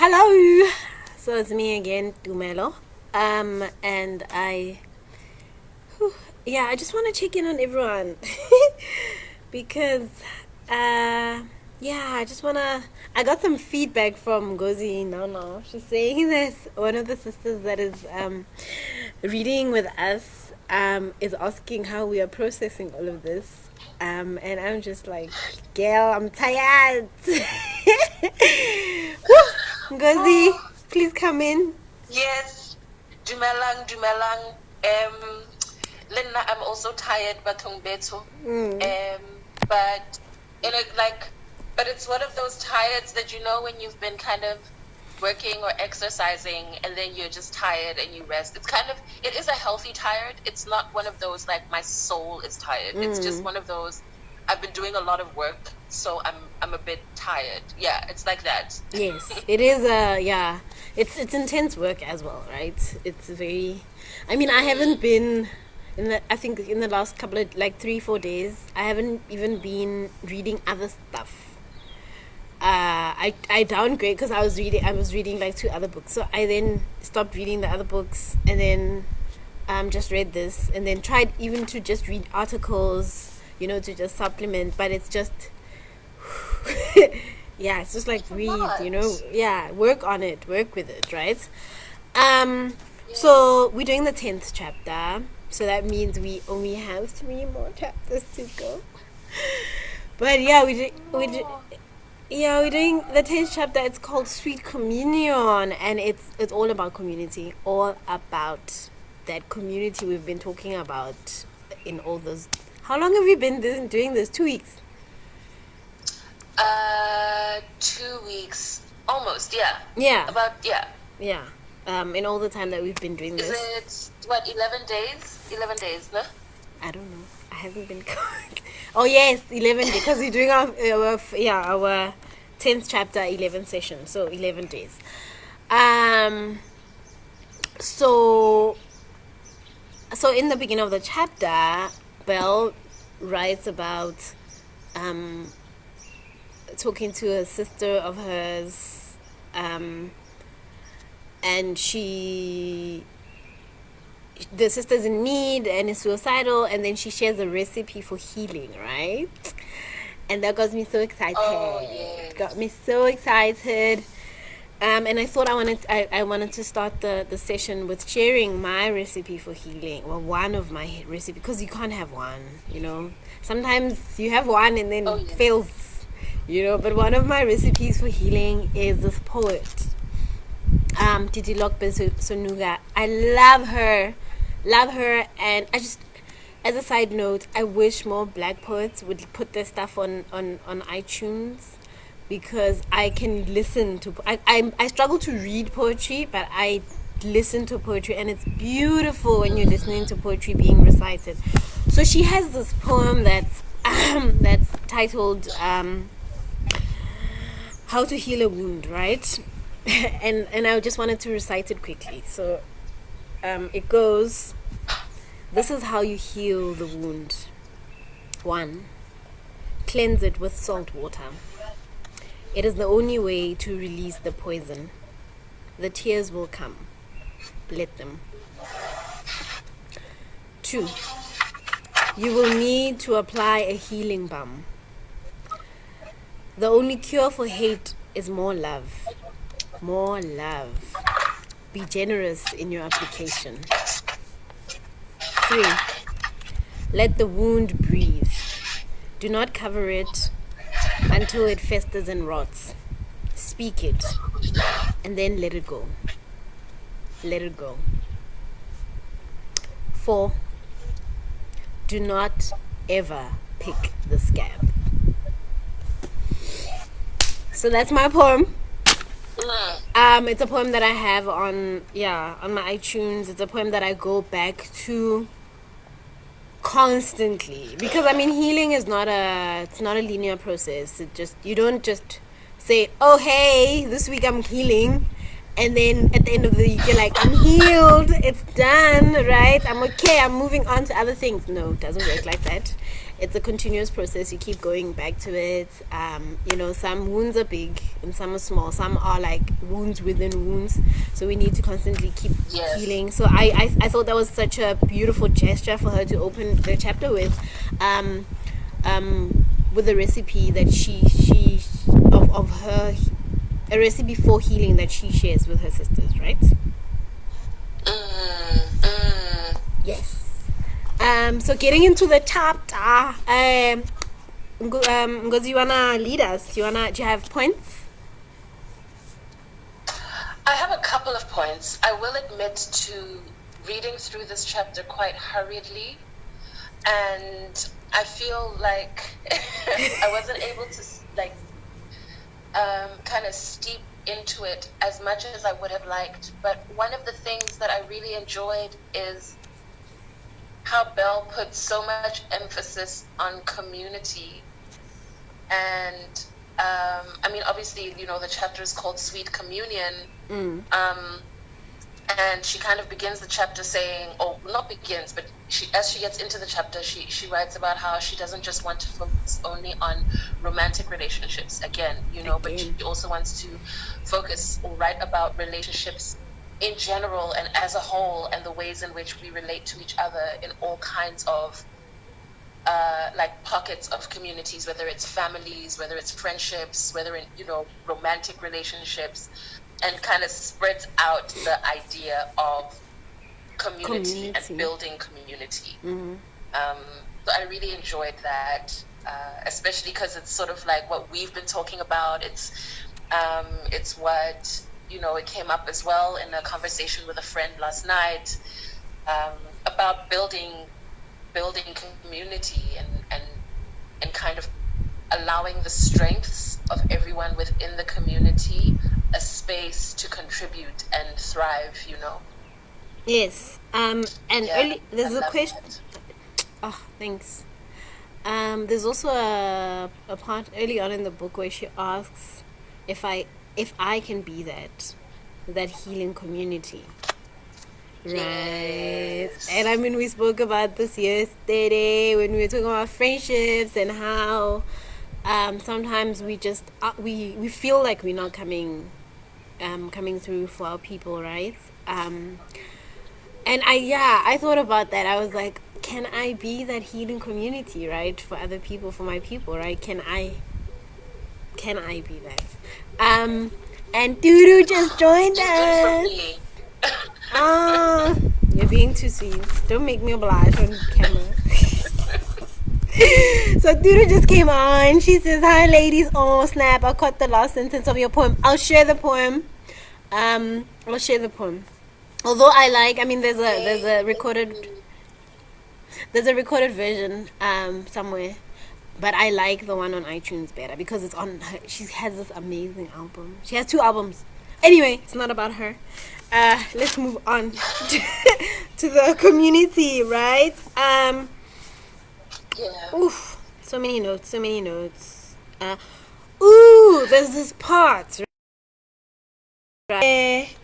Hello. So it's me again, Dumelo. And I just want to check in on everyone because, I just wanna. I got some feedback from Gozi. No, she's saying that one of the sisters that is reading with us is asking how we are processing all of this. And I'm just like, girl, I'm tired. Woo! Ngozi, please come in. Yes, Dumelang. Lena, I'm also tired, Batong Beto. But but it's one of those tireds that when you've been kind of working or exercising and then you're just tired and you rest. It is a healthy tired. It's not one of those like my soul is tired. It's just one of those I've been doing a lot of work, so I'm a bit tired. Yeah, it's like that. Yes, it is. It's intense work as well, right? It's very. I mean, I haven't been I think in the last couple of 3-4 days, I haven't even been reading other stuff. I downgrade because I was reading like 2 other books, so I then stopped reading the other books and then just read this and then tried even to just read articles. To just supplement, but it's just, it's just like read, work on it, work with it, right? So we're doing the 10th chapter, so that means we only have 3 more chapters to go. But we're doing the 10th chapter. It's called Sweet Communion, and it's all about community, all about that community we've been talking about in all those. How long have you been doing this? 2 weeks? 2 weeks. Almost, yeah. Yeah. Yeah. In all the time that we've been doing this. Is it, 11 days? 11 days, no? I don't know. I haven't been counting. Oh, yes, 11 days. Because we're doing our 10th chapter, 11 session. So, 11 days. So in the beginning of the chapter, Belle writes about talking to a sister of hers, and the sister's in need and is suicidal, and then she shares a recipe for healing, right? And that got me so excited. Oh, yes. Got me so excited. And I thought I wanted to start the session with sharing my recipe for healing. Well, one of my recipes, because you can't have one, Sometimes you have one and then it fails, But one of my recipes for healing is this poet, Titilope Sonuga. I love her, and I just, as a side note, I wish more Black poets would put their stuff on iTunes. Because I can listen to I struggle to read poetry, but I listen to poetry, and it's beautiful when you're listening to poetry being recited. So she has this poem that's titled How to Heal a Wound, right? and I just wanted to recite it quickly. So it goes, this is how you heal the wound. 1. Cleanse it with salt water. It is the only way to release the poison. The tears will come. Let them. 2. You will need to apply a healing balm. The only cure for hate is more love. More love. Be generous in your application. 3. Let the wound breathe. Do not cover it until it festers and rots. Speak it, and then let it go. Let it go. 4. Do not ever pick the scab. So that's my poem. It's a poem that I have on my iTunes. It's a poem that I go back to constantly, because healing is not a linear process. You don't just say, oh hey, this week I'm healing, and then at the end of the week you're like, I'm healed, it's done, right? I'm okay, I'm moving on to other things. No, it doesn't work like that. It's a continuous process. You keep going back to it. Some wounds are big, and some are small. Some are like wounds within wounds. So we need to constantly keep Yes. healing. So I thought that was such a beautiful gesture for her to open the chapter with a recipe that she of her, a recipe for healing that she shares with her sisters, right? Yes. So getting into the chapter, Ngozi, you wanna lead us? Do you have points? I have a couple of points. I will admit to reading through this chapter quite hurriedly, and I feel like I wasn't able to kind of steep into it as much as I would have liked. But one of the things that I really enjoyed is how Belle put so much emphasis on community. And I mean, obviously, the chapter is called Sweet Communion. And she kind of begins the chapter saying, or not begins, but as she gets into the chapter, she writes about how she doesn't just want to focus only on romantic relationships, but she also wants to focus or write about relationships in general and as a whole, and the ways in which we relate to each other in all kinds of pockets of communities, whether it's families, whether it's friendships, whether in romantic relationships, and kind of spreads out the idea of community. And building community. So I really enjoyed that, especially because it's sort of like what we've been talking about. It's what it came up as well in a conversation with a friend last night, about building community and kind of allowing the strengths of everyone within the community a space to contribute and thrive. Yes. Early, there's a question. That. Oh, thanks. There's also a part early on in the book where she asks if I can be that healing community. Right. Yes. And I mean, we spoke about this yesterday when we were talking about friendships and how sometimes we just we feel like we're not coming through for our people, right? And I thought about that. I was like, can I be that healing community, right, for other people, for my people, right? Can I be that? And Duru just joined us. You're being too sweet. Don't make me blush on camera. So Duru just came on. She says, "Hi ladies." Oh snap! I caught the last sentence of your poem. I'll share the poem. Although there's a recorded version somewhere, but I like the one on iTunes better because it's on her. She has this amazing album. She has 2 albums. Anyway, it's not about her. Let's move on to the community, right? Oof, so many notes. There's this part, right?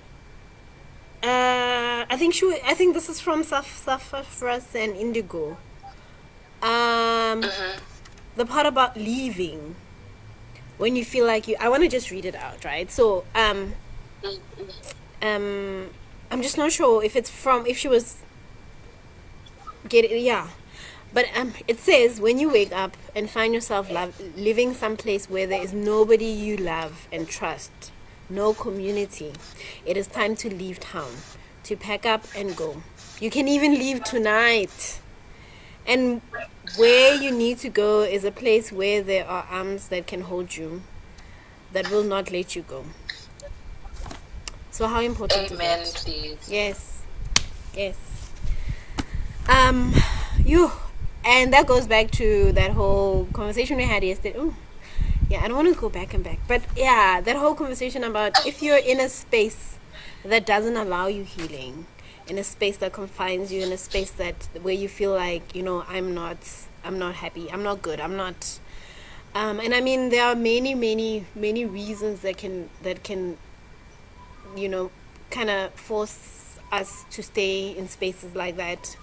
I think this is from Sapphiros and Indigo. The part about leaving when you feel like I want to just read it out, right? So I'm just not sure if she was but it says, when you wake up and find yourself living someplace where there is nobody you love and trust, no community, it is time to leave town, to pack up and go. You can even leave tonight. And where you need to go is a place where there are arms that can hold you, that will not let you go. So how important is Amen, that? please. Yes. And that goes back to that whole conversation we had yesterday. I don't want to go back, but that whole conversation about if you're in a space that doesn't allow you healing, in a space that confines you, in a space where you feel like, I'm not happy, I'm not good, I'm not. And I mean, there are many reasons that can kind of force us to stay in spaces like that.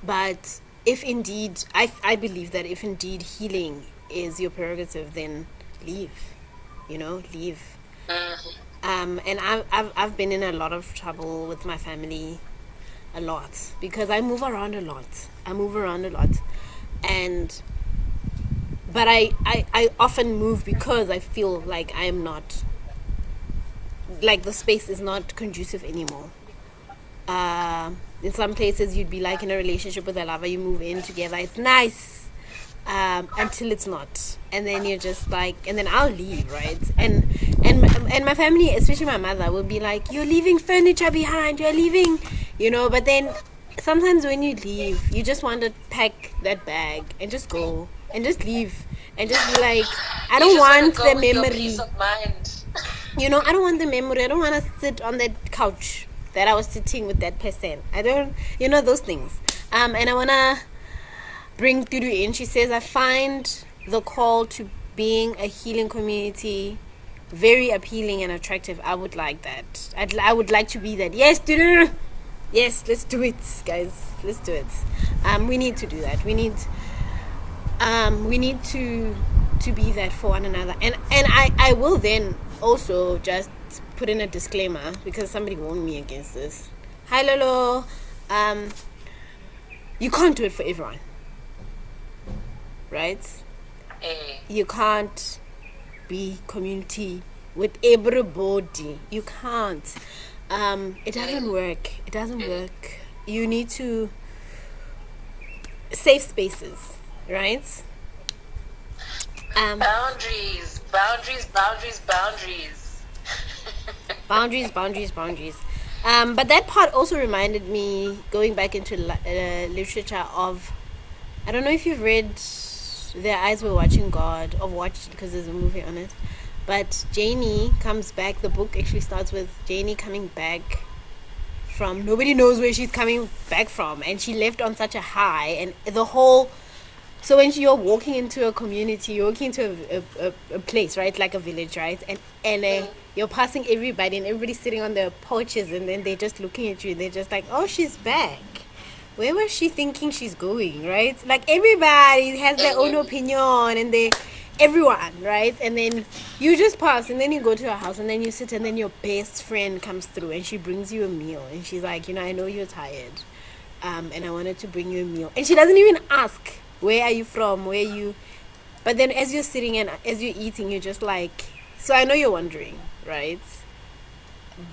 But if indeed, I believe that if indeed healing is your prerogative, then leave. Leave. And I've been in a lot of trouble with my family, a lot, because I move around a lot. And but I often move because I feel like I am not, like, the space is not conducive anymore. In some places you'd be like in a relationship with a lover, you move in together, it's nice, until it's not, and then you're just like, and then I'll leave, right? And my family, especially my mother, will be like, you're leaving furniture behind, you're leaving, but then sometimes when you leave, you just want to pack that bag and just go and just leave and just be like, I don't want the memory. Peace of mind. I don't want the memory. I don't want to sit on that couch that I was sitting with that person. I don't, those things. And I want to bring Tudu in. She says, I find the call to being a healing community very appealing and attractive. I would like that. I would like to be that. Yes, Tudu. Yes, let's do it, guys. Let's do it. We need to do that. We need to be that for one another. And I will then also just put in a disclaimer, because somebody warned me against this. Hi, Lolo. You can't do it for everyone, right? You can't be community with everybody. You can't. It doesn't work. You need to safe spaces, right? Boundaries. Boundaries. But that part also reminded me, going back into literature, of, I don't know if you've read Their Eyes Were Watching God, or watched it because there's a movie on it, but Janie comes back. The book actually starts with Janie coming back from, nobody knows where she's coming back from, and she left on such a high, and so when you're walking into a community, you're walking into a place, right, like a village, right, and you're passing everybody, and everybody's sitting on their porches, and then they're just looking at you, they're just like, oh, she's back. Where was she thinking she's going, right? Like, everybody has their own opinion, and everyone, right? And then you just pass, and then you go to her house, and then you sit, and then your best friend comes through, and she brings you a meal, and she's like, I know you're tired, and I wanted to bring you a meal, and she doesn't even ask, where are you from, but then as you're sitting and as you're eating, you're just like, so I know you're wondering, right?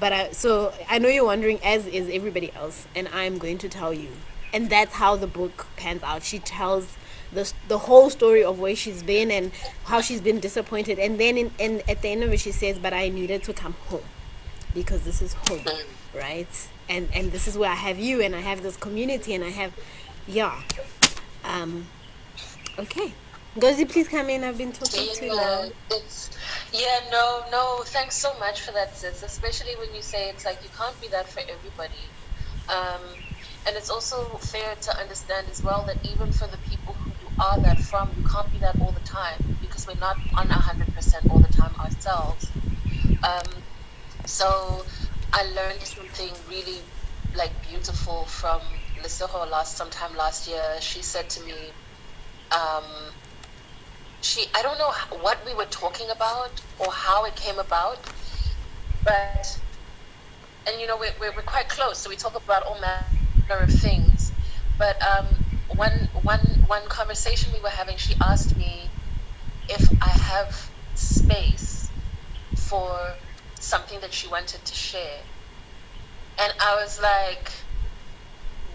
But I know you're wondering, as is everybody else, and I'm going to tell you. And that's how the book pans out. She tells the whole story of where she's been and how she's been disappointed, and then at the end of it, she says, but I needed to come home because this is home, right? And this is where I have you, and I have this community, and I have, okay, Ngozi, please come in. I've been talking too long. No, thanks so much for that, sis, especially when you say it's like you can't be that for everybody. And it's also fair to understand as well that even for the people who you are that from, you can't be that all the time, because we're not on 100% all the time ourselves. So I learned something really beautiful from Lesego sometime last year. She said to me, I don't know what we were talking about or how it came about, but, and we're quite close, so we talk about all manner of things, but one conversation we were having, she asked me if I have space for something that she wanted to share, and I was like,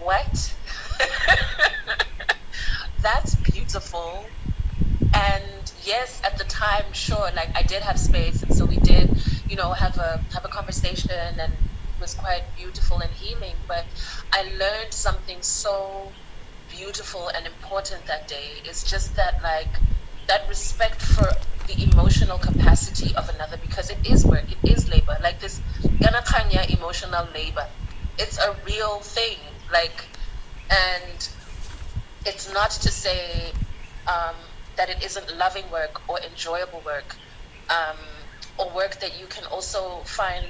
what? That's beautiful. And yes, at the time, sure, I did have space, and so we did, have a conversation, and it was quite beautiful and healing. But I learned something so beautiful and important that day. It's just that that respect for the emotional capacity of another, because it is work, it is labor. This Ganakanya emotional labor, it's a real thing. And it's not to say that it isn't loving work or enjoyable work, or work that you can also find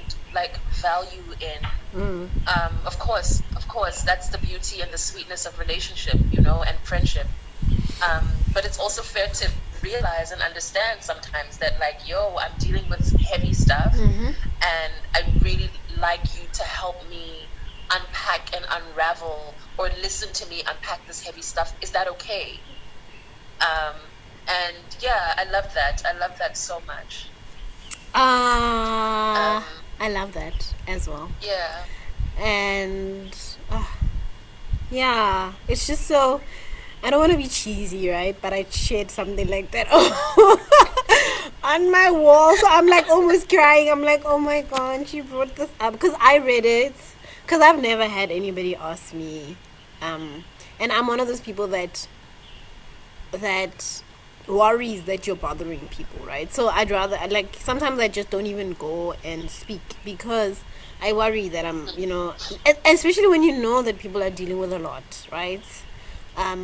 value in. Of course, that's the beauty and the sweetness of relationship, and friendship. But it's also fair to realize and understand sometimes that, like, yo, I'm dealing with heavy stuff, and I really like you to help me unpack and unravel, or listen to me unpack this heavy stuff. Is that okay? And yeah, I love that. I love that so much. I love that as well. Yeah. And yeah, it's just so, I don't want to be cheesy, right? But I shared something like that on my wall, so I'm like almost crying. I'm like, oh my god, she brought this up because I read it, because I've never had anybody ask me, and I'm one of those people that worries that you're bothering people, right? So I'd rather, like, sometimes I just don't even go and speak because I worry that I'm, especially when you know that people are dealing with a lot, right?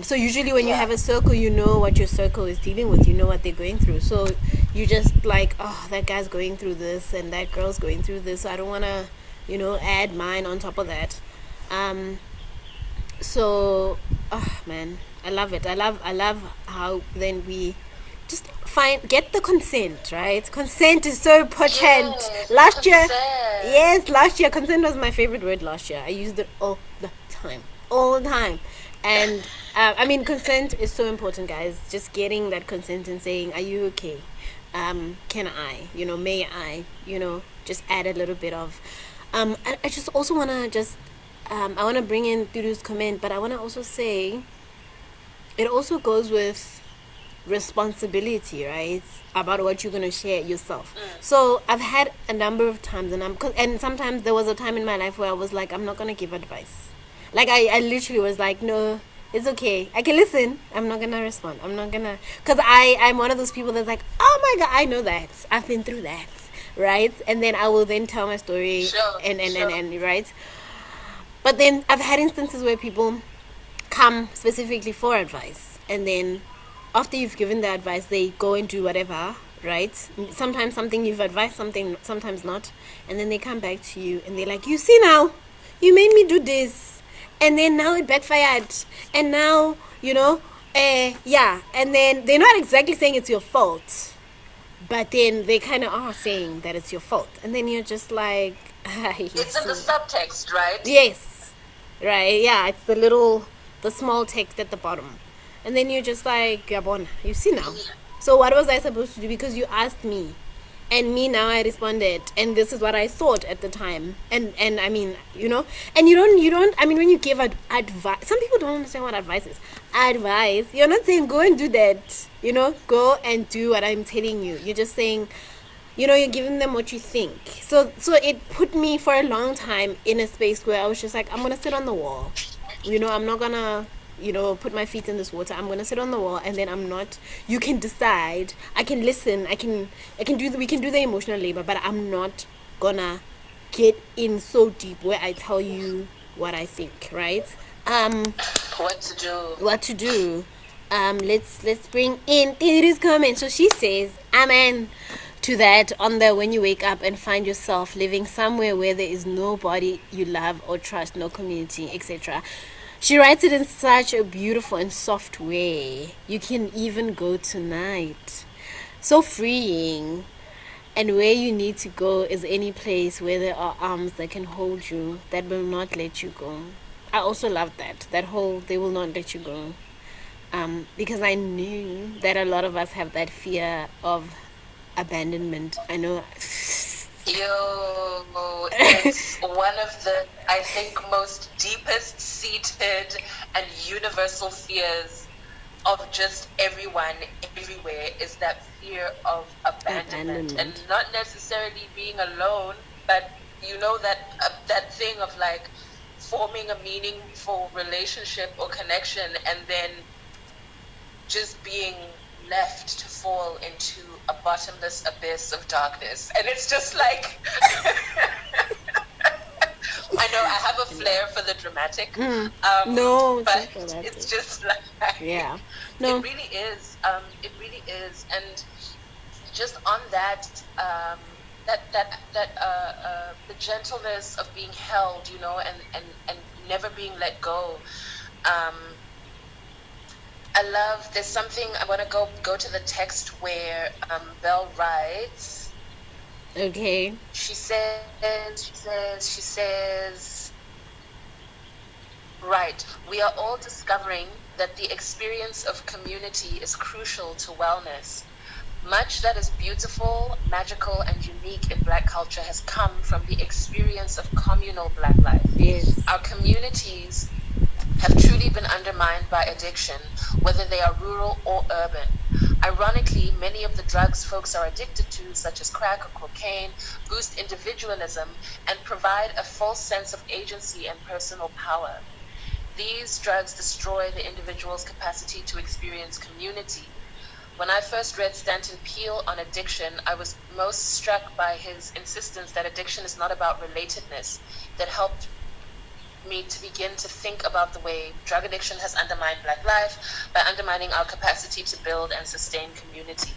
So usually when you have a circle, you know what your circle is dealing with, you know what they're going through. So you just like, oh, that guy's going through this and that girl's going through this. So I don't want to, add mine on top of that. So, oh man, I love it. I love how then we just get the consent, right? Consent is so important. Yes, last year, consent. last year, consent was my favorite word last year. I used it all the time. And I mean, consent is so important, guys. Just getting that consent and saying, are you okay? Can I, may I, just add a little bit of, I just also want to just, I want to bring in Dudu's comment, but I want to also say it also goes with responsibility, right? About what you're going to share yourself. So I've had a number of times, and sometimes there was a time in my life where I was like, I'm not going to give advice. Like I literally was like, no, it's okay, I can listen, I'm not going to respond, I'm not going to, because I'm one of those people that's like, oh my god, I know that, I've been through that, right? And then I will then tell my story. Sure, and sure. right. But then I've had instances where people come specifically for advice, and then after you've given the advice, they go and do whatever, right? Sometimes something you've advised, something sometimes not, and then they come back to you and they're like, you see now, you made me do this, and then now it backfired, and now and then they're not exactly saying it's your fault, but then they kind of are saying that it's your fault, and then you're just like, It's in the subtext, right? yes, right, yeah, it's the small text at the bottom, and then you're just like, Gabon, you see now. So what was I supposed to do? Because you asked me, and me now I responded, and this is what I thought at the time, and I mean, and you don't. I mean, when you give advice, some people don't understand what advice is. Advice, you're not saying go and do that. Go and do what I'm telling you. You're just saying, you're giving them what you think. So it put me for a long time in a space where I was just like, I'm gonna sit on the wall. I'm not gonna put my feet in this water. I'm gonna sit on the wall, and then I'm not. You can decide. I can listen. I can do we can do the emotional labor, but I'm not gonna get in so deep where I tell you what I think, right? What to do. Let's bring in Tiri's comment. So she says, amen to that, on the when you wake up and find yourself living somewhere where there is nobody you love or trust, no community, etc. She writes it in such a beautiful and soft way. You can even go tonight. So freeing. And where you need to go is any place where there are arms that can hold you, that will not let you go. I also love that whole, they will not let you go. Because I knew that a lot of us have that fear of abandonment. I know. Yo, it's one of the, I think, most deepest seated and universal fears of just everyone, everywhere, is that fear of abandonment. And not necessarily being alone, but that thing of like forming a meaningful relationship or connection, and then just being left to fall into a bottomless abyss of darkness. And it's just like I know I have a flair for the dramatic. No, but it's just like, yeah, no, it really is. It really is. And just on that, the gentleness of being held, and never being let go. I love. There's something I want to go to the text where Belle writes. Okay. She says. Right. We are all discovering that the experience of community is crucial to wellness. Much that is beautiful, magical, and unique in Black culture has come from the experience of communal Black life. Yes. Our communities have truly been undermined by addiction, whether they are rural or urban. Ironically, many of the drugs folks are addicted to, such as crack or cocaine, boost individualism and provide a false sense of agency and personal power. These drugs destroy the individual's capacity to experience community. When I first read Stanton Peele on addiction, I was most struck by his insistence that addiction is not about relatedness. That helped me to begin to think about the way drug addiction has undermined Black life by undermining our capacity to build and sustain community.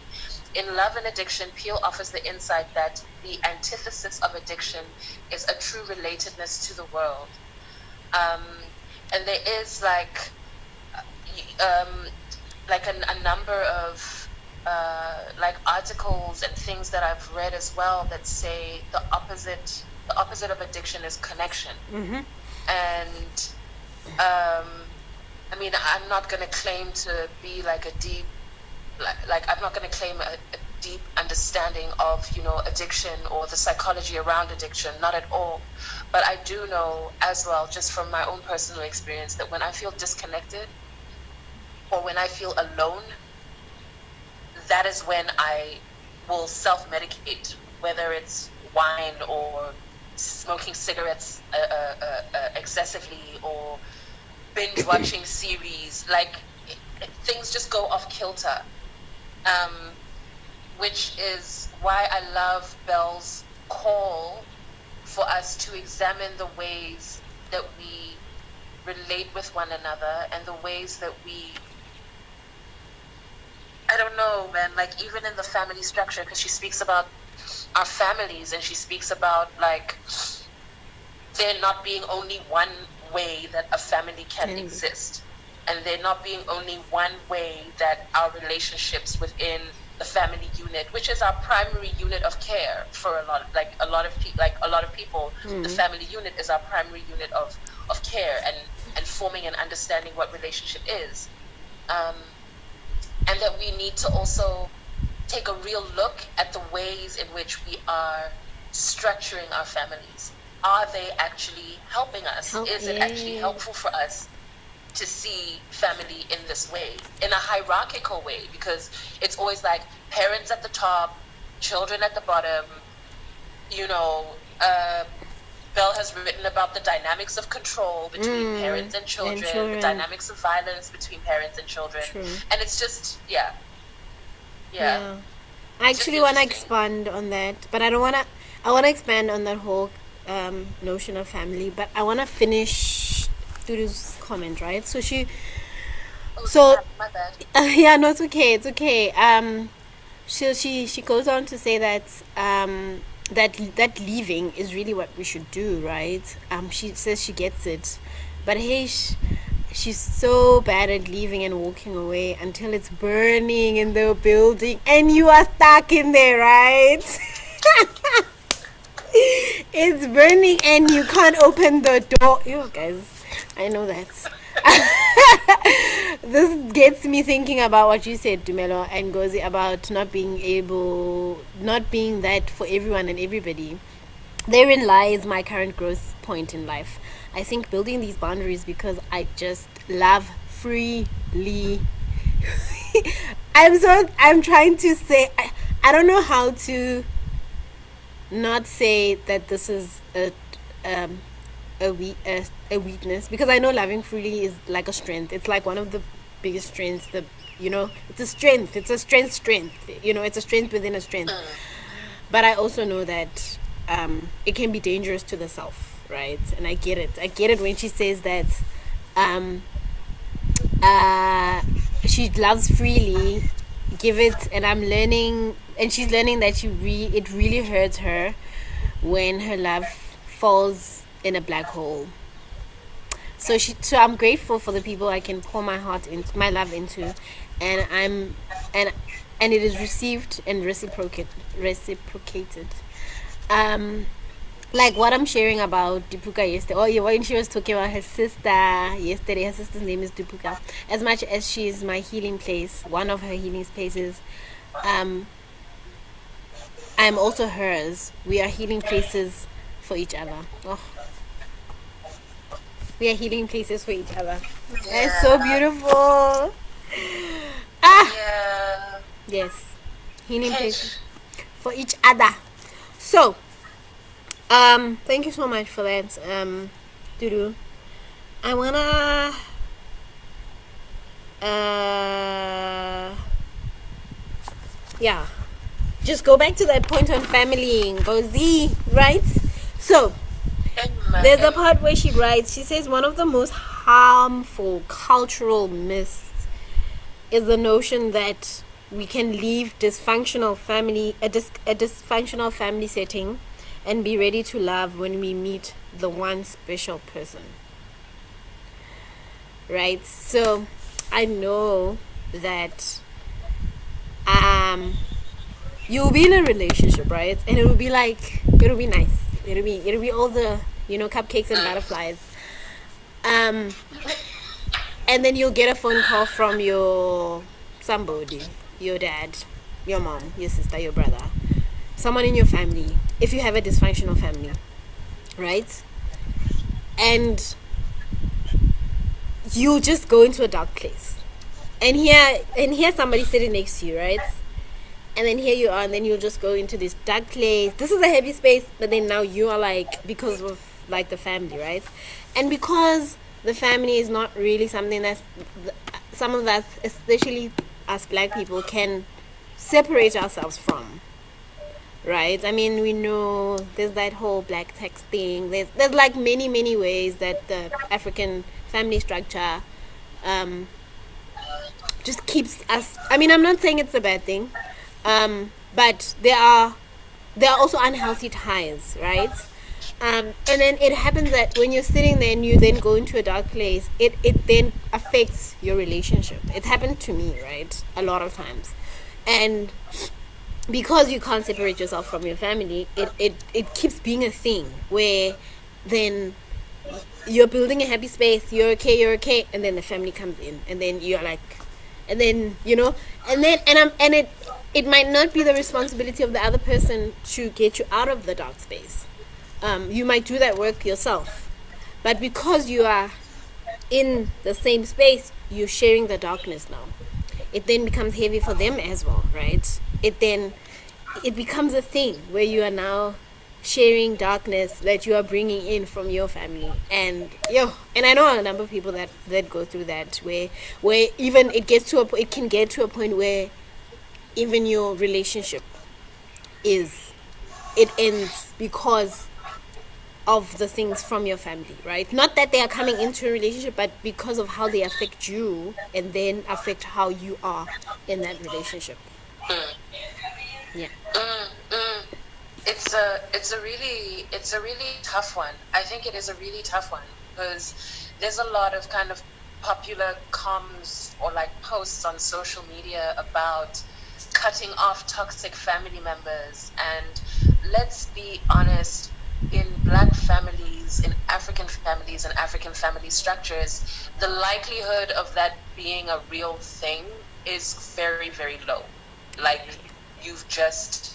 In Love and Addiction, Peele offers the insight that the antithesis of addiction is a true relatedness to the world. And there is like a number of like articles and things that I've read as well that say the opposite of addiction is connection. Mm-hmm. And I mean, I'm not going to claim to be like a deep like I'm not going to claim a deep understanding of, you know, addiction or the psychology around addiction, not at all. But I do know as well, just from my own personal experience, that when I feel disconnected or when I feel alone, that is when I will self-medicate, whether it's wine or smoking cigarettes excessively or binge watching series. Like things just go off kilter, which is why I love Belle's call for us to examine the ways that we relate with one another and the ways that we, I don't know, man, like even in the family structure, because she speaks about our families and she speaks about like there not being only one way that a family can exist, and there not being only one way that our relationships within the family unit, which is our primary unit of care for a lot of people, the family unit is our primary unit of care and forming and understanding what relationship is, and that we need to also take a real look at the ways in which we are structuring our families. Are they actually helping us? Is it actually helpful for us to see family in this way, in a hierarchical way? Because it's always like parents at the top, children at the bottom. You know, Belle has written about the dynamics of control between parents and children, the dynamics of violence between parents and children. True. And it's just, yeah. I actually want to expand on that, but I want to expand on that whole notion of family, but I want to finish Dudu's comment, right? So My bad. Yeah, no, it's okay. She goes on to say that that leaving is really what we should do, right? She says she gets it, but hey, she's so bad at leaving and walking away until it's burning in the building and you are stuck in there, right? It's burning and you can't open the door. You guys, I know that. This gets me thinking about what you said, Dumelo and Gozi, about not being that for everyone and everybody. Therein lies my current growth point in life. I think building these boundaries because I just love freely. I'm trying to say, I don't know how to not say that this is a weakness, because I know loving freely is like a strength. It's like one of the biggest strengths. It's a strength. It's a strength. It's a strength within a strength. But I also know that it can be dangerous to the self, right? And I get it when she says that she loves freely, give it, and I'm learning, and she's learning that it really hurts her when her love falls in a black hole. So I'm grateful for the people I can pour my heart into, my love into, and and it is received and reciprocated. Um, like what I'm sharing about Dipuka yesterday. Oh yeah, when she was talking about her sister yesterday, her sister's name is Dipuka. As much as she is my healing place, one of her healing places, um, I'm also hers. We are healing places for each other. Oh, we are healing places for each other. It's so Yeah. beautiful. Ah, Yeah. yes, healing places Catch. for each other. So, thank you so much for that, Dudu. I wanna, yeah, just go back to that point on family, go Z, right? So, there's a Amen. part where she writes, she says, one of the most harmful cultural myths is the notion that we can leave a dysfunctional family setting and be ready to love when we meet the one special person. Right? So I know that you'll be in a relationship, right? And it'll be like, it'll be nice. It'll be all the, cupcakes and butterflies. Um and then you'll get a phone call from your somebody, your dad, your mom, your sister, your brother, someone in your family, if you have a dysfunctional family, right? And you just go into a dark place. And here somebody sitting next to you, right? And then here you are, and then you'll just go into this dark place. This is a heavy space, but then now you are like, because of like the family, right? And because the family is not really something that's, some of us, especially us black people, can separate ourselves from, right? I mean, we know there's that whole black text thing. There's like many ways that the African family structure just keeps us. I mean, I'm not saying it's a bad thing, but there are also unhealthy ties, right? And then it happens that when you're sitting there and you then go into a dark place, it then affects your relationship. It happened to me, right? A lot of times. And because you can't separate yourself from your family, it keeps being a thing where then you're building a happy space, you're okay, and then the family comes in, and then you're like, and then it might not be the responsibility of the other person to get you out of the dark space. You might do that work yourself, but because you are in the same space, you're sharing the darkness now. It then becomes heavy for them as well, right? It becomes a thing where you are now sharing darkness that you are bringing in from your family. And I know a number of people that go through that, where even it can get to a point where even your relationship it ends because of the things from your family, right? Not that they are coming into a relationship, but because of how they affect you and then affect how you are in that relationship. Yeah. It's a really tough one. I think it is a really tough one because there's a lot of kind of popular comms or like posts on social media about cutting off toxic family members. And let's be honest, in black families, in African families and African family structures, the likelihood of that being a real thing is very, very low. Like you've just,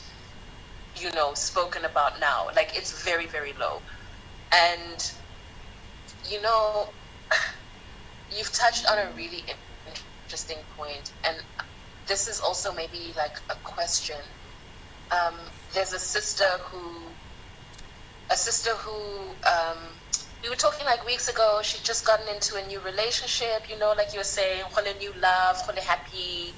spoken about now. Like it's very, very low. And, you know, you've touched on a really interesting point, and this is also maybe like a question. There's a sister who we were talking like weeks ago. She'd just gotten into a new relationship, like you were saying, a new love, happy.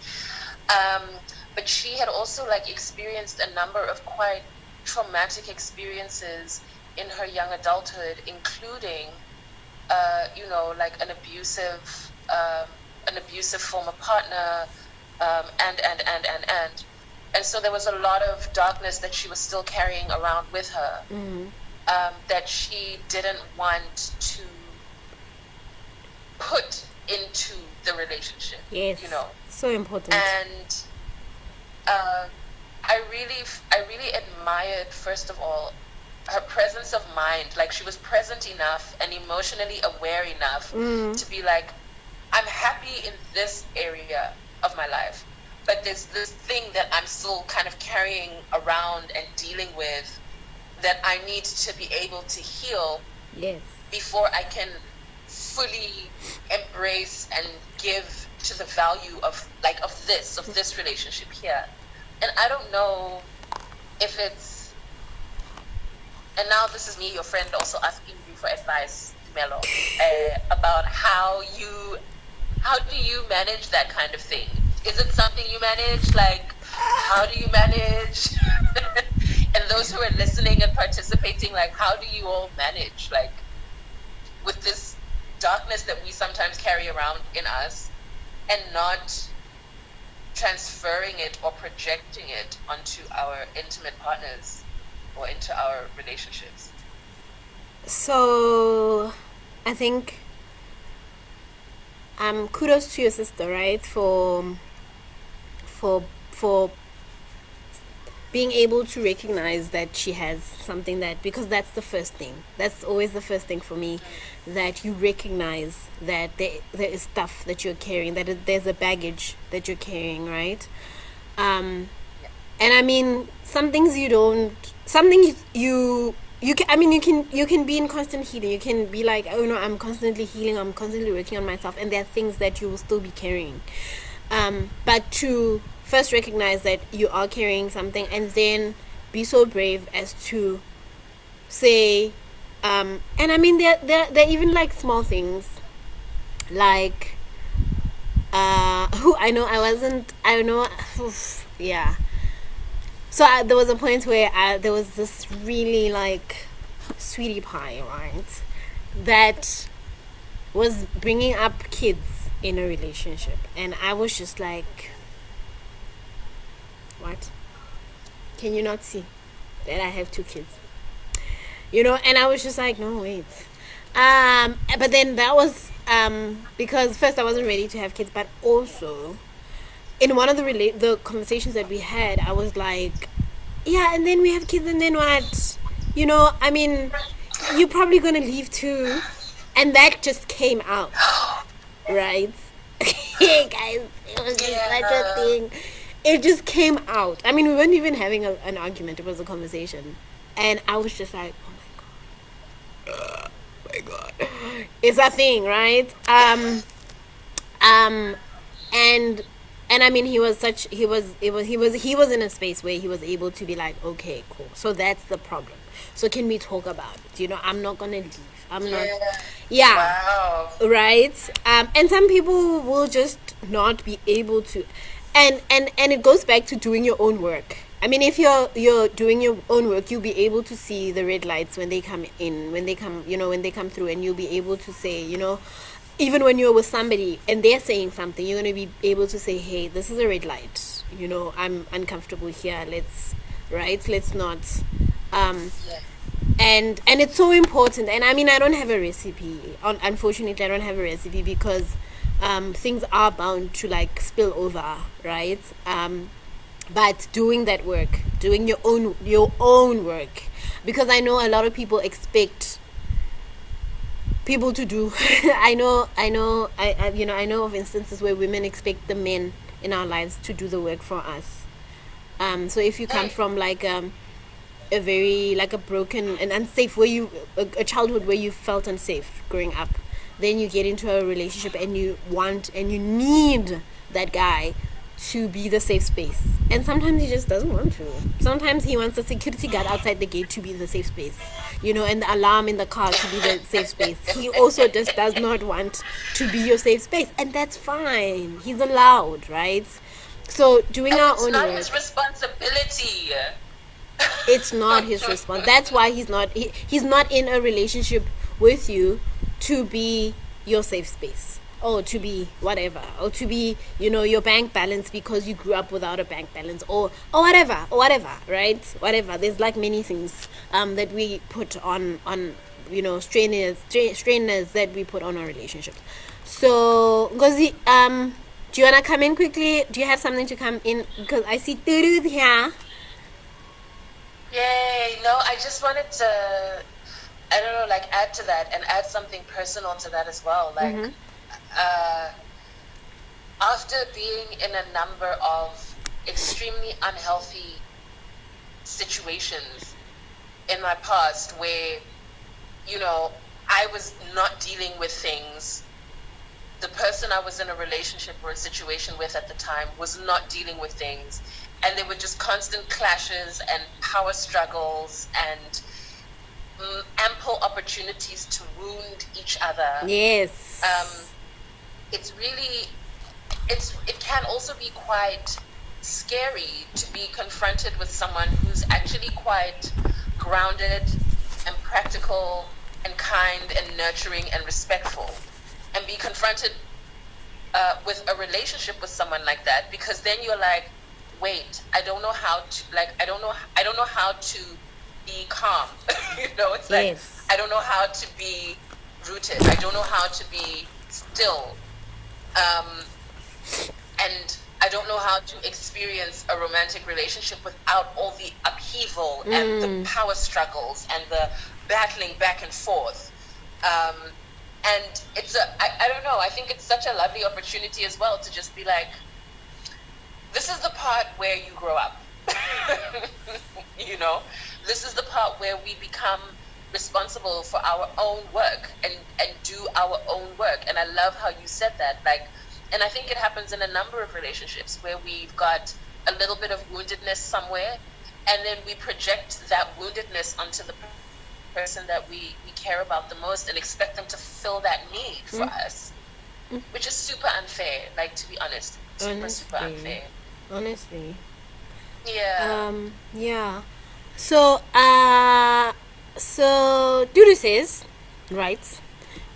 But she had also like experienced a number of quite traumatic experiences in her young adulthood, including, like an abusive former partner, and so there was a lot of darkness that she was still carrying around with her, that she didn't want to put into the relationship. Yes. You know, so important. and I really admired, first of all, her presence of mind. Like, she was present enough and emotionally aware enough to be like, I'm happy in this area of my life, but there's this thing that I'm still kind of carrying around and dealing with that I need to be able to heal Yes. before I can fully embrace and give to the value of this relationship here. And I don't know if it's, and now this is me, your friend, also asking you for advice, Melo, about how do you manage that kind of thing? Is it something you manage? Like, how do you manage? And those who are listening and participating, like, how do you all manage, like, with this darkness that we sometimes carry around in us, and not transferring it or projecting it onto our intimate partners or into our relationships? So I think kudos to your sister, right, for being able to recognize that she has something, that, because that's the first thing. That's always the first thing for me, that you recognize that there is stuff that you're carrying, that there's a baggage that you're carrying, right? And I mean, some things you can, I mean, you can be in constant healing. You can be like, oh no, I'm constantly healing, I'm constantly working on myself, and there are things that you will still be carrying. But to first recognize that you are carrying something, and then be so brave as to say, and I mean, there even like small things, like yeah. So there was a point where there was this really like sweetie pie, right, that was bringing up kids in a relationship, and I was just like, what? Can you not see that I have 2 kids? You know, and I was just like, no, wait. But then that was because first I wasn't ready to have kids, but also in one of the conversations that we had, I was like, yeah, and then we have kids, and then what? You know, I mean, you're probably gonna leave too, and that just came out, right? Hey guys, it was just such a thing. It just came out. I mean, we weren't even having an argument. It was a conversation, and I was just like, oh my god, it's a thing, right? And I mean, he was in a space where he was able to be like, okay, cool, so that's the problem, so can we talk about it? You know, I'm not gonna leave, I'm not. Yeah. Wow. Right. And some people will just not be able to, and it goes back to doing your own work. I mean, if you're doing your own work, you'll be able to see the red lights when they come in, when they come through, and you'll be able to say, you know, even when you're with somebody and they're saying something, you're going to be able to say, hey, this is a red light, you know, I'm uncomfortable here, let's not, and it's so important. And I mean, I don't have a recipe, unfortunately I don't have a recipe, because things are bound to like spill over, right? But doing that work, doing your own work, because I know a lot of people expect people to do. I know of instances where women expect the men in our lives to do the work for us. So if you come from like a very like a broken and unsafe, where a childhood where you felt unsafe growing up, then you get into a relationship and you want and you need that guy to be the safe space, and sometimes he just doesn't want to. Sometimes he wants the security guard outside the gate to be the safe space, you know, and the alarm in the car to be the safe space. He also just does not want to be your safe space, and that's fine. He's allowed, right? So doing our own work. It's not his responsibility. It's not his response. That's why he's not in a relationship with you to be your safe space, or to be whatever, or to be, you know, your bank balance because you grew up without a bank balance, or whatever, right? Whatever. There's like many things that we put on strainers that we put on our relationships. So, Ngozi, do you wanna come in quickly? Do you have something to come in? Because I see Turud here. Yay! No, I just wanted to, I don't know, like add to that and add something personal to that as well. Like, after being in a number of extremely unhealthy situations in my past where, I was not dealing with things. The person I was in a relationship or a situation with at the time was not dealing with things. And there were just constant clashes and power struggles and ample opportunities to wound each other. Yes. It can also be quite scary to be confronted with someone who's actually quite grounded and practical and kind and nurturing and respectful, and be confronted with a relationship with someone like that, because then you're like, wait, I don't know how to be calm. It's like, Yes. I don't know how to be rooted. I don't know how to be still. And I don't know how to experience a romantic relationship without all the upheaval and the power struggles and the battling back and forth. And I don't know, I think it's such a lovely opportunity as well to just be like, this is the part where you grow up. This is the part where we become responsible for our own work and do our own work. And I love how you said that. Like, and I think it happens in a number of relationships where we've got a little bit of woundedness somewhere, and then we project that woundedness onto the person that we care about the most and expect them to fill that need for us, which is super unfair, like, to be honest. Super unfair. Honestly. Yeah. Yeah. So Dudu says, right,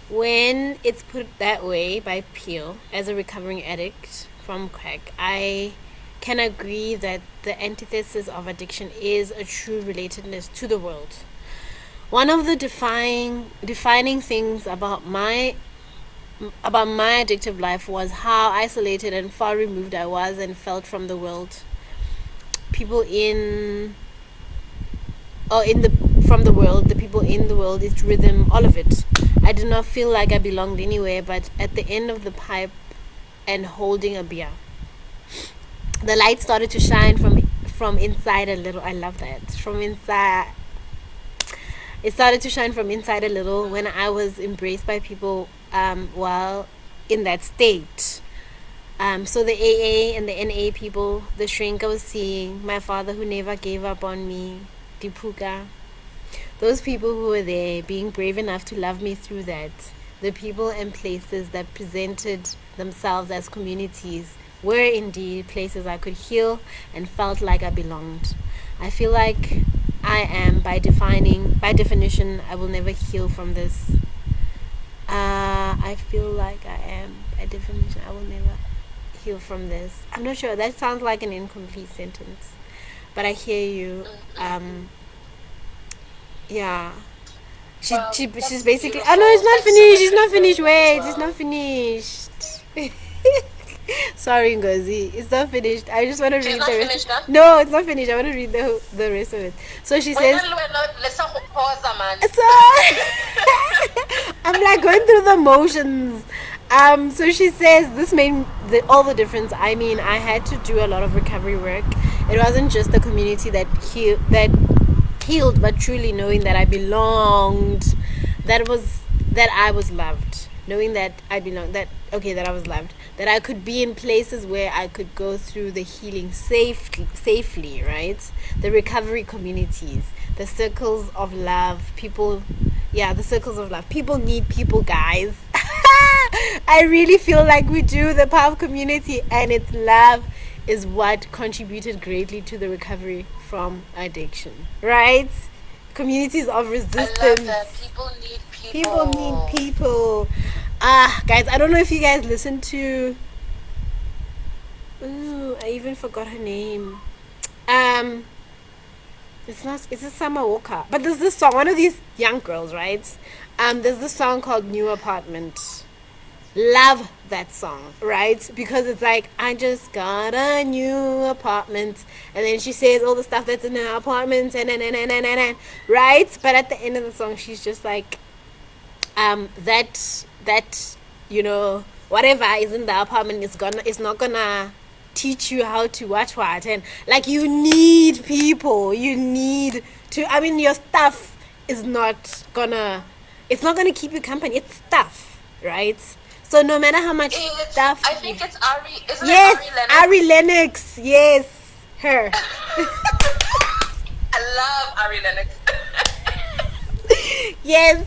when it's put that way by Peel as a recovering addict from crack, I can agree that the antithesis of addiction is a true relatedness to the world. One of the defining things about my addictive life was how isolated and far removed I was and felt from the world. From the world, the people in the world, its rhythm, all of it. I did not feel like I belonged anywhere but at the end of the pipe and holding a beer. The light started to shine from inside a little. I love that. From inside. It started to shine from inside a little when I was embraced by people while in that state. So the AA and the NA people, the shrink I was seeing, my father who never gave up on me, Dipuka, those people who were there being brave enough to love me through that, the people and places that presented themselves as communities were indeed places I could heal and felt like I belonged. I feel like I am, by definition, I will never heal from this. I feel like I am, by definition, I will never heal from this. I'm not sure. That sounds like an incomplete sentence, but I hear you. Yeah. She's basically. Oh no, it's not finished. It's not finished. Wait, it's not finished. Sorry, Ngozi, it's not finished. I just want to read the rest. No, it's not finished. I want to read the rest of it. So she says. So I'm like going through the motions. So she says this made all the difference. I mean, I had to do a lot of recovery work. It wasn't just the community that healed, but truly knowing that I belonged, that I was loved, knowing that I belonged, that I was loved, that I could be in places where I could go through the healing safely, right? The recovery communities, the circles of love, people. Yeah, the circles of love. People need people, guys. I really feel like we do. The power of community and its love is what contributed greatly to the recovery from addiction, right? Communities of resistance. I love that. People need people. People need people. Guys, I don't know if you guys listen to. Ooh, I even forgot her name. It's not. It's a Summer Walker. But there's this song. One of these young girls, right? There's this song called "New Apartment." Love that song, right? Because it's like, I just got a new apartment, and then she says all the stuff that's in her apartment, and right? But at the end of the song, she's just like, that whatever is in the apartment is not gonna teach you how to what, and like, you need people, you need to, I mean, your stuff is not gonna, it's not gonna keep you company. It's stuff, right? So no matter how much stuff I think it's Ari. Isn't yes, it Ari Lennox? Ari Lennox, yes, her. I love Ari Lennox. Yes,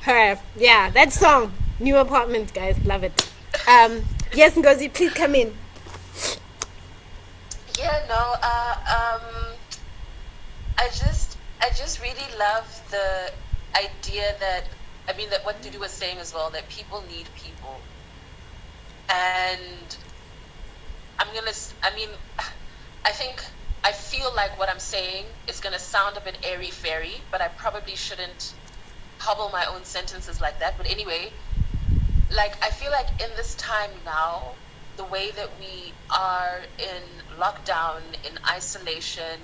her. Yeah, that song, New Apartment, guys, love it. Yes, Ngozi, please come in. Yeah, no. I just really love the idea that, I mean, that what Dudu was saying as well, that people need people. And I feel like what I'm saying is going to sound a bit airy-fairy, but I probably shouldn't hobble my own sentences like that. But anyway, like, I feel like in this time now, the way that we are in lockdown, in isolation,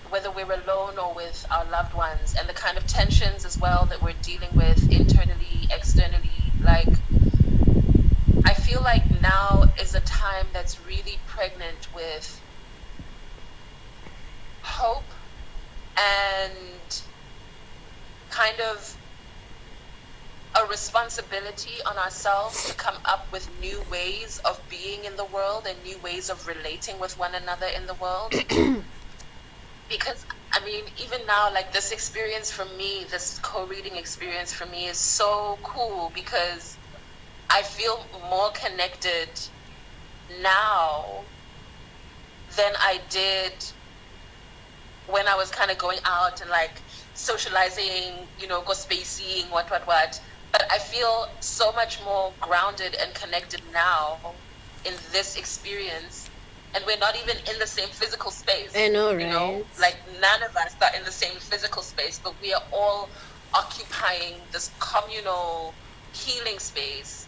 whether we're alone or with our loved ones, and the kind of tensions as well that we're dealing with internally, externally, like, I feel like now is a time that's really pregnant with hope and kind of a responsibility on ourselves to come up with new ways of being in the world and new ways of relating with one another in the world. Because, I mean, even now, like, this experience for me, this co-reading experience for me is so cool because I feel more connected now than I did when I was kind of going out and, like, socializing, go spacing, what. But I feel so much more grounded and connected now in this experience. And we're not even in the same physical space. I know, right? Like, none of us are in the same physical space, but we are all occupying this communal healing space.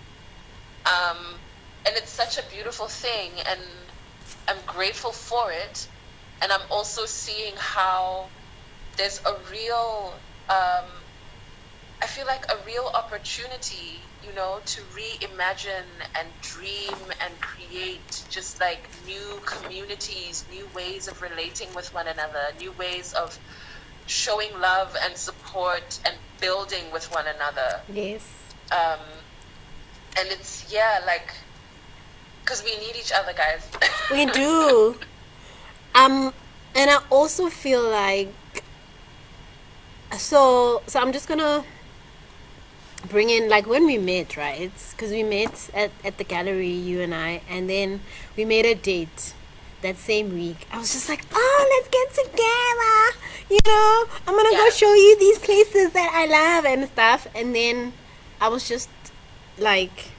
And it's such a beautiful thing, and I'm grateful for it. And I'm also seeing how there's a real, I feel like a real opportunity, to reimagine and dream and create just like new communities, new ways of relating with one another, new ways of showing love and support and building with one another. Yes. And it's, yeah, like, because we need each other, guys. We do. And I also feel like, so I'm just gonna bring in, like, when we met, right? Because we met at the gallery, you and I, and then we made a date that same week. I was just like, oh, let's get together, I'm gonna go show you these places that I love and stuff. And then I was just like,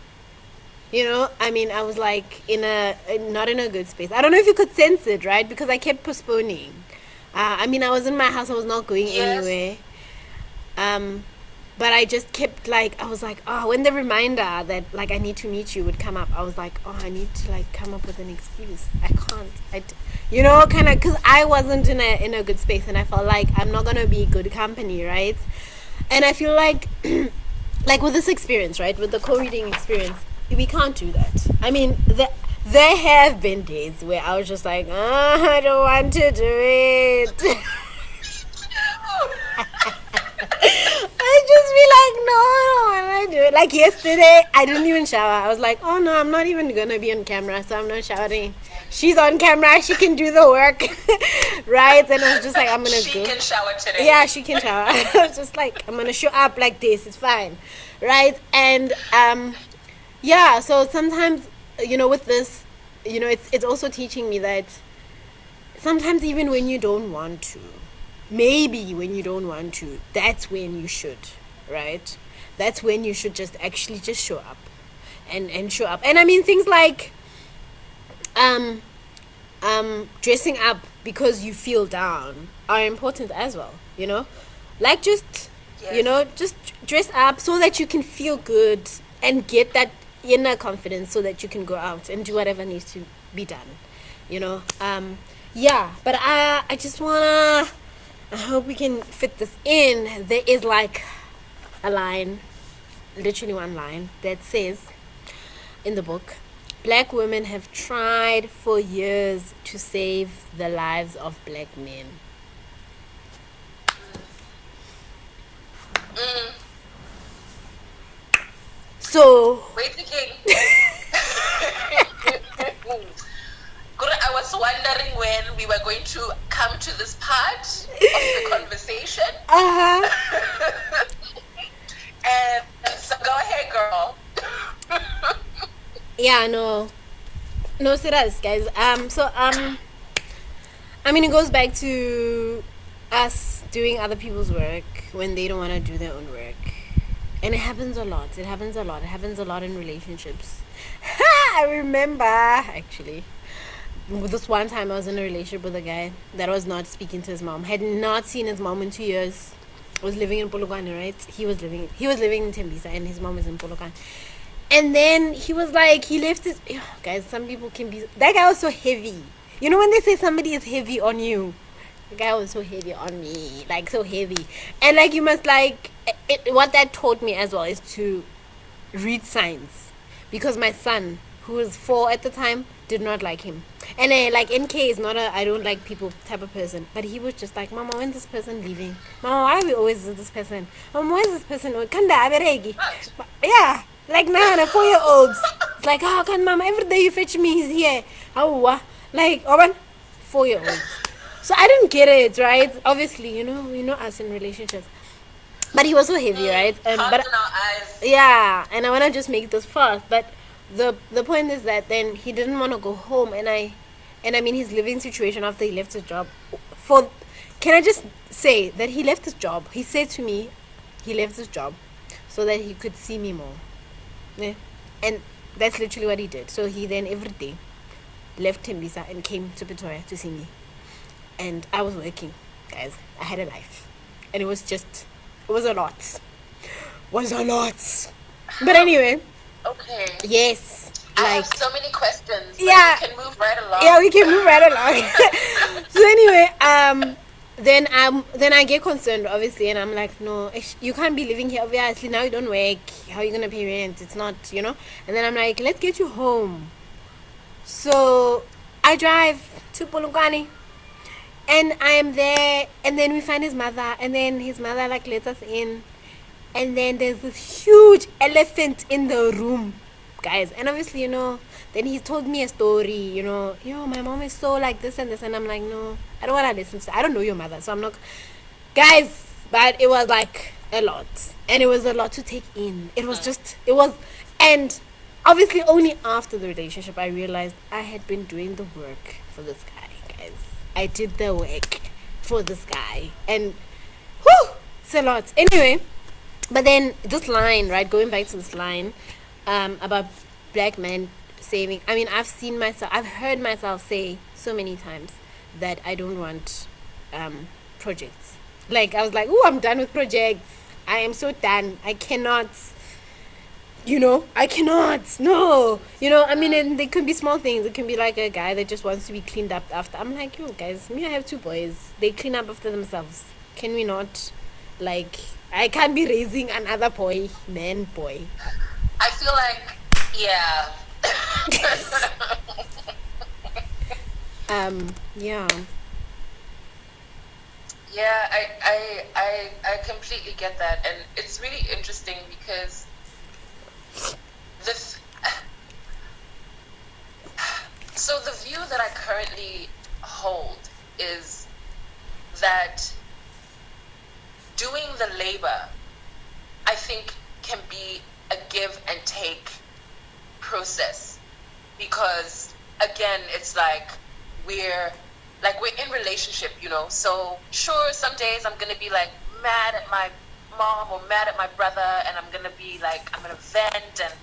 I was like not in a good space. I don't know if you could sense it, right? Because I kept postponing. I was in my house, I was not going anywhere. But I just kept, like, I was like, when the reminder that, like, I need to meet you would come up, I was like, I need to, like, come up with an excuse. I can't. Kind of, because I wasn't in a good space, and I felt like I'm not going to be good company, right? And I feel like, like, with this experience, right, with the co-reading experience, we can't do that. I mean, there have been days where I was just like, I don't want to do it. I just be like, no, I don't want to do it. Like, yesterday, I didn't even shower. I was like, oh no, I'm not even going to be on camera, so I'm not showering. She's on camera, she can do the work. Right? And I was just like, I'm going to She can shower today. Yeah, she can shower. I was just like, I'm going to show up like this, it's fine. Right? And, yeah, so sometimes, with this, it's also teaching me that sometimes even when you don't want to, maybe when you don't want to, that's when you should, right? That's when you should just actually just show up and show up. And I mean, things like dressing up because you feel down are important as well, you know? Like just, Yes. you know, just dress up so that you can feel good and get that inner confidence so that you can go out and do whatever needs to be done, you know? Yeah, but I just wanna, I hope we can fit this in. There is like a line, literally one line, that says in the book, black women have tried for years to save the lives of black men. So, Wait again. I was wondering when we were going to come to this part of the conversation. And so go ahead, girl. yeah, no, serious, guys. I mean, it goes back to us doing other people's work when they don't want to do their own work. And it happens a lot. It happens a lot in relationships. I remember, actually, this one time I was in a relationship with a guy that was not speaking to his mom. Had not seen his mom in 2 years. Was living in Polokwane, right? He was living in Tembisa and his mom was in Polokwane. And then he was like, he left his... guys, some people can be... That guy was so heavy. You know when they say somebody is heavy on you? The guy was so heavy on me. Like, so heavy. And, like, you must, like... what that taught me as well is to read signs. Because my son, who was 4 at the time, did not like him. And, like, NK is not a I don't like people type of person. But he was just like, Mama, when's this person leaving? Mama, why are we always with this person? Mama, why is this person... Yeah. Like 9 or 4-year-olds. It's like, oh, can Mama, every day you fetch me, he's here. Oh, like, 4-year-olds. So I didn't get it, right? Obviously, you know us in relationships. But he was so heavy, right? But in our eyes. Yeah, and I want to just make this fast. But the point is that then he didn't want to go home. And I mean, his living situation after he left his job. Can I just say that he left his job? He said to me, he left his job so that he could see me more. Yeah. And that's literally what he did. So he then every day left Tembisa and came to Pretoria to see me. And I was working, guys. I had a life. And it was a lot. But anyway. Okay. Yes. I have so many questions. But yeah. We can move right along. Yeah, we can move right along. So anyway, then I get concerned, obviously, and I'm like, no, you can't be living here. Obviously, now you don't work. How are you gonna pay rent? It's not, you know. And then I'm like, let's get you home. So I drive to Polokwane, and I am there, and then we find his mother, and then his mother like lets us in, and then there's this huge elephant in the room, guys. And obviously, you know, then he told me a story, you know, my mom is so like this and this, and I'm like, no, I don't want to listen to. I don't know your mother, so I'm not, guys. But it was like a lot, and it was a lot to take in. It was, and obviously only after the relationship I realized I had been doing the work for this guy, guys. I did the work for this guy, and whew, it's a lot. Anyway, but then this line, right? Going back to this line, about black men saving. I mean, I've heard myself say so many times that I don't want projects. Like, I was like, oh, I'm done with projects. I am so done. I cannot, no. I mean, and they can be small things. It can be like a guy that just wants to be cleaned up after. I'm like, yo, guys, I have 2 boys. They clean up after themselves. Can we not, like, I can't be raising another boy. I feel like, yeah. Yeah. Yeah, I completely get that, and it's really interesting because so the view that I currently hold is that doing the labor, I think, can be a give and take process, because again, it's like we're in relationship, so sure, some days I'm gonna be like mad at my mom or mad at my brother, and I'm gonna be like, I'm gonna vent and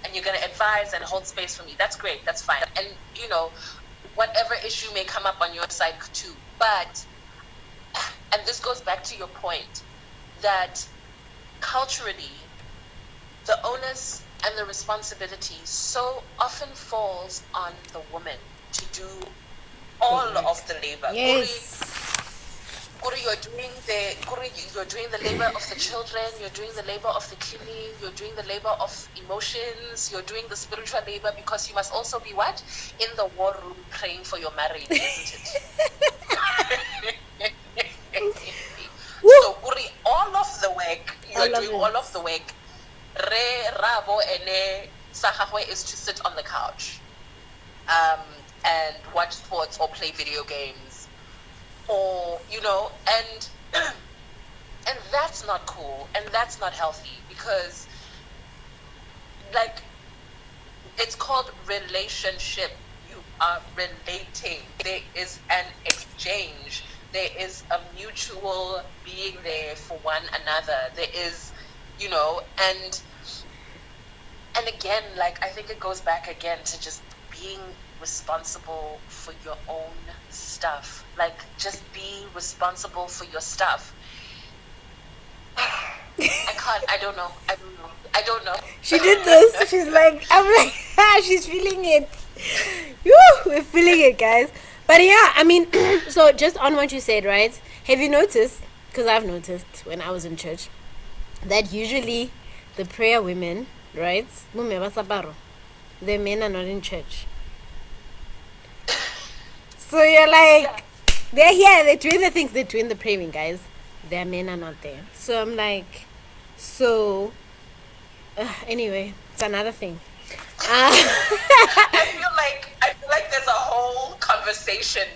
and you're gonna advise and hold space for me. That's great, that's fine. And whatever issue may come up on your side too. But, and this goes back to your point, that culturally, the onus and the responsibility so often falls on the woman to do all of the labor. Yes. Kuri, you're doing the labor of the children, you're doing the labor of the cleaning, you're doing the labor of emotions, you're doing the spiritual labor, because you must also be what? In the war room praying for your marriage, isn't it? So Kuri, all of the work, you're doing all of the work. Re rabo ene sahahwe is to sit on the couch and watch sports or play video games, or and and that's not cool, and that's not healthy, because like it's called relationship. You are relating. There is an exchange. There is a mutual being there for one another. There is, and again, like, I think it goes back again to just being responsible for your own stuff. Like, just be responsible for your stuff. I don't know. She did this. She's like, I'm like, she's feeling it. We're feeling it, guys. But yeah, I mean, so just on what you said, right? Have you noticed, because I've noticed when I was in church, that usually the prayer women, right? The men are not in church. So you're like, they're here, they're doing the things, they're doing the praying, guys. Their men are not there. So I'm like, anyway, it's another thing. I feel like there's a whole conversation.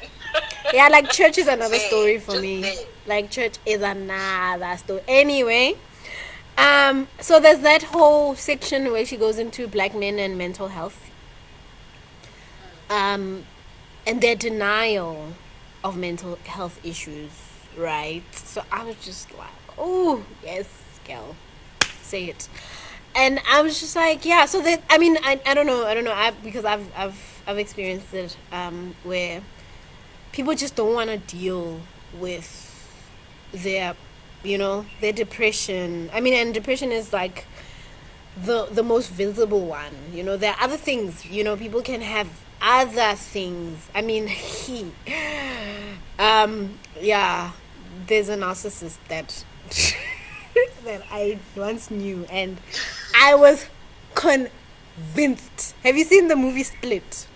Yeah, like church is another story for me. Like church is another story. Anyway, so there's that whole section where she goes into black men and mental health, and their denial of mental health issues, right? So I was just like, oh yes, girl, say it. And I was just like, yeah. So that, I mean, I don't know. Because I've experienced it, where people just don't want to deal with their depression. I mean, and depression is like the most visible one. There are other things. People can have other things. I mean, yeah. There's a narcissist that that I once knew, and I was convinced. Have you seen the movie Split?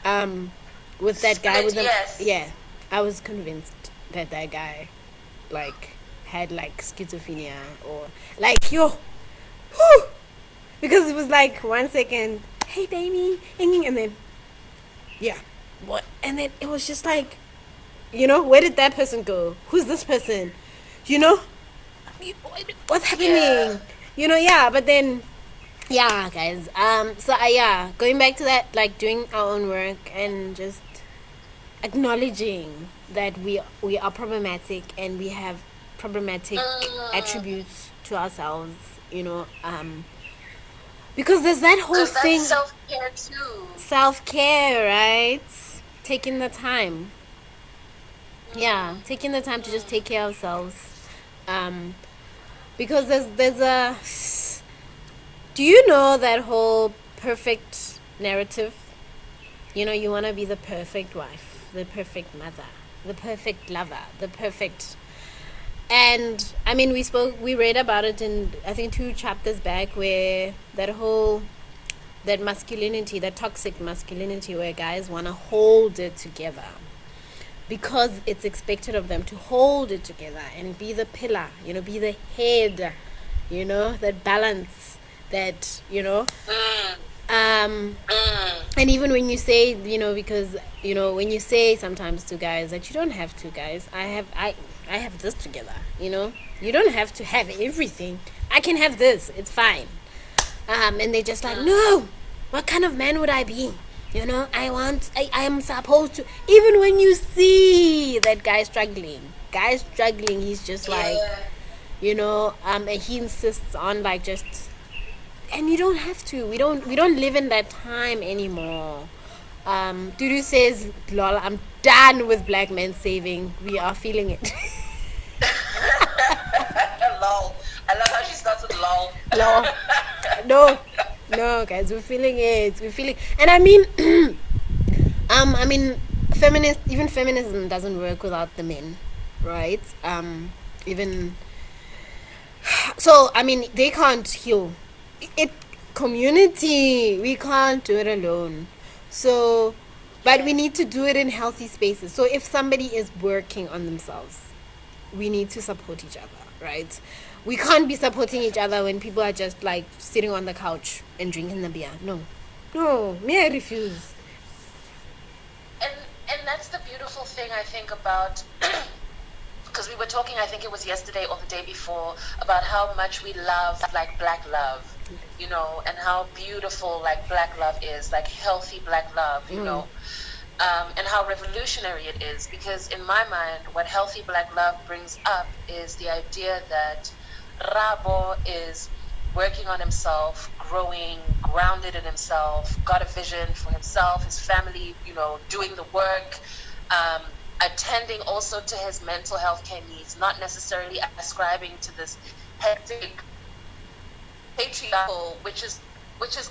With that guy with the yes. Yeah, I was convinced that guy had schizophrenia, or because it was like 1 second, hey baby, and then what, and then it was just like, where did that person go? Who's this person? What's happening? Yeah. But then, yeah, guys. So going back to that, like doing our own work and just acknowledging that we are problematic and we have problematic attributes to ourselves. Because there's that whole thing. Self-care too. Self-care, right? Taking the time. Yeah, taking the time to just take care of ourselves. Because there's a... Do you know that whole perfect narrative? You want to be the perfect wife, the perfect mother, the perfect lover, the perfect... And, I mean, we read about it in, I think, 2 chapters back, where that masculinity, that toxic masculinity, where guys want to hold it together because it's expected of them to hold it together and be the pillar, be the head, that balance, that, and even when you say, because, when you say sometimes to guys that you don't have to, guys, I have this together, you don't have to have everything. I can have this, it's fine. And they're just like, no, what kind of man would I be? I am supposed to. Even when you see that guy struggling, he's just like, and he insists on and you don't have to. We don't live in that time anymore. Dudu says, lol, I'm done with black men saving. We are feeling it. Lol. I love how she starts with lol. Lol. No. No, guys, we're feeling it. We're feeling, and I mean, I mean, even feminism doesn't work without the men, right? Even so, I mean, they can't heal it. Community, we can't do it alone. So, but we need to do it in healthy spaces. So, if somebody is working on themselves, we need to support each other, right? We can't be supporting each other when people are just like sitting on the couch and drinking the beer. No, no, me, I refuse. and and that's the beautiful thing I think about because we were talking, I think it was yesterday or the day before, about how much we love like black love, and how beautiful like black love is, like healthy black love, and how revolutionary it is. Because in my mind, what healthy black love brings up is the idea that Rabo is working on himself, growing, grounded in himself, got a vision for himself, his family, doing the work, attending also to his mental health care needs, not necessarily ascribing to this hectic patriarchal, which is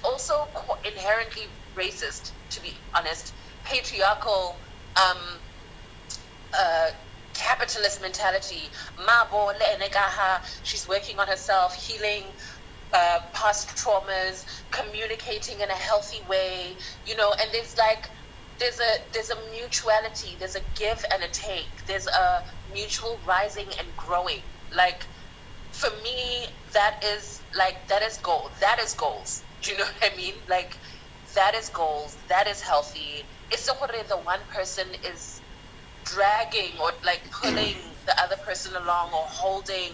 also inherently racist, to be honest, patriarchal capitalist mentality. Mabo le'enekaha, she's working on herself, healing past traumas, communicating in a healthy way, and there's a mutuality, there's a give and a take, there's a mutual rising and growing. Like, for me, that is goals. Do you know what I mean? Like, that is goals, that is healthy. It's so the one person is dragging or like pulling the other person along or holding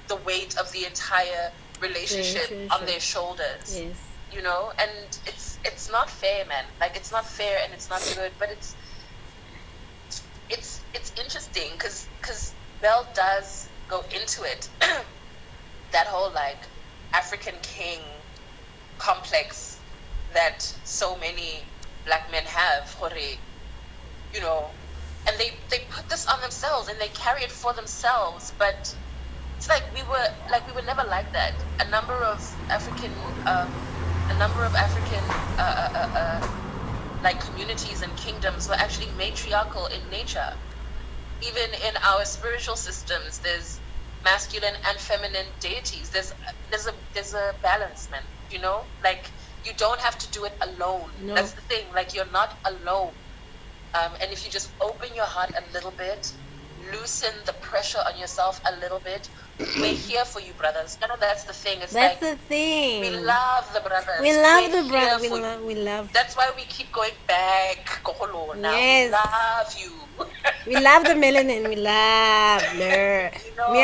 the weight of the entire relationship on their shoulders. Yes. And it's not fair, man. Like, it's not fair and it's not good, but it's interesting because Belle does go into it. That whole like African king complex that so many black men have, Hore, and they put this on themselves and they carry it for themselves. But it's like we were never like that. A number of African like communities and kingdoms were actually matriarchal in nature. Even in our spiritual systems, there's masculine and feminine deities. There's a balance, man. Like, you don't have to do it alone. No. That's the thing. Like, you're not alone. And if you just open your heart a little bit, loosen the pressure on yourself a little bit, we're here for you, brothers. That's the thing. It's That's like, the thing. we love the brothers. We love We're the brothers. here for We you. love. That's why we keep going back. Koholo, now. Yes. We love you. We love the melanin. We love her. Me,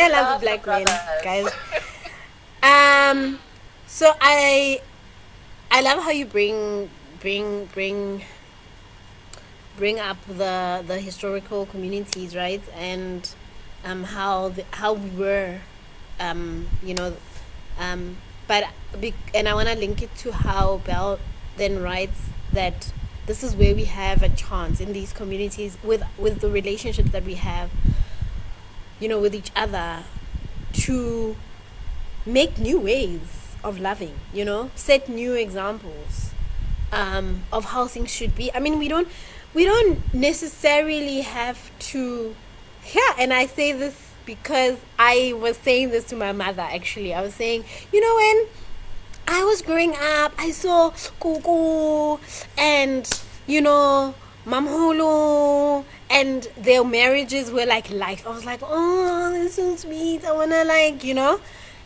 I love the black men, guys. So I love how you bring up the historical communities, right? And how we were, but and I want to link it to how Belle then writes that this is where we have a chance in these communities with the relationships that we have, with each other, to make new ways of loving, set new examples of how things should be. I mean, we don't necessarily have to. Yeah, and I say this because I was saying this to my mother, actually. I was saying, when I was growing up, I saw Kuku and, Mamholo, and their marriages were like life. I was like, oh, that's so sweet. I want to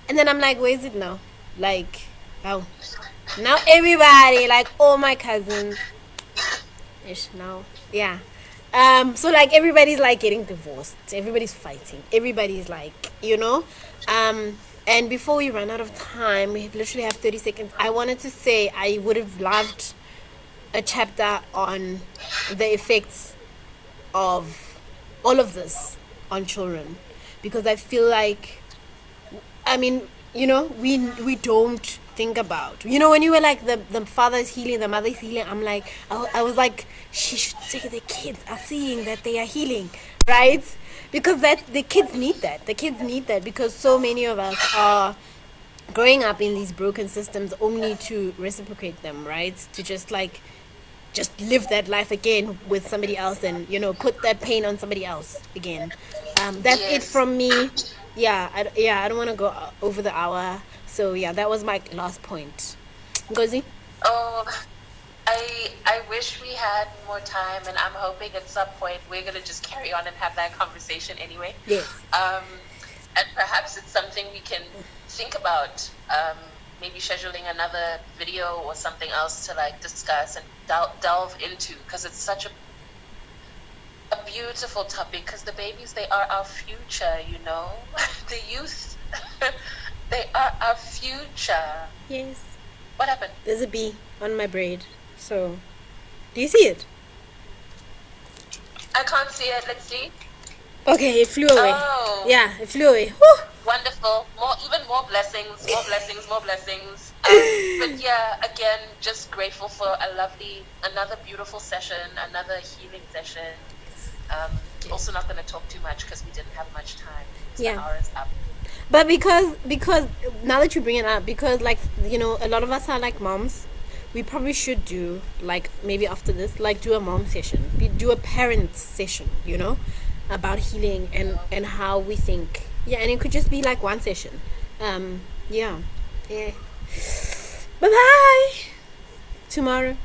and then I'm like, where is it now? Like, oh, now everybody, like all my cousins, now, yeah. So like everybody's like getting divorced. Everybody's fighting. Everybody's like, and before we run out of time, we literally have 30 seconds. I wanted to say I would have loved a chapter on the effects of all of this on children, because I feel like, I mean, we don't think about. You know, when you were like the father's healing, the mother's healing, I'm like, I was like, she should say the kids are seeing that they are healing, right? Because that the kids need that. The kids need that because so many of us are growing up in these broken systems only to reciprocate them, right? To just live that life again with somebody else and put that pain on somebody else again. That's it Yes. from me. I don't want to go over the hour, so yeah, that was my last point. Ngozi? Oh, I wish we had more time, and I'm hoping at some point we're gonna just carry on and have that conversation anyway. Yes. And perhaps it's something we can think about. Maybe scheduling another video or something else to like discuss and delve into, because it's such a beautiful topic. Because the babies, they are our future. The youth, they are our future. Yes. What happened? There's a bee on my braid. So, do you see it? I can't see it. Let's see. Okay, it flew away. Oh. Yeah, it flew away. Whew. Wonderful. Even more blessings. More blessings. More blessings. But yeah, again, just grateful for another beautiful session, another healing session. Also not going to talk too much because we didn't have much time. Yeah. The hour is up. But because now that you bring it up, because like a lot of us are like moms, we probably should do like maybe after this do a mom session, do a parent session, about healing and how we think. Yeah, and it could just be like one session. Yeah. Bye bye. Tomorrow.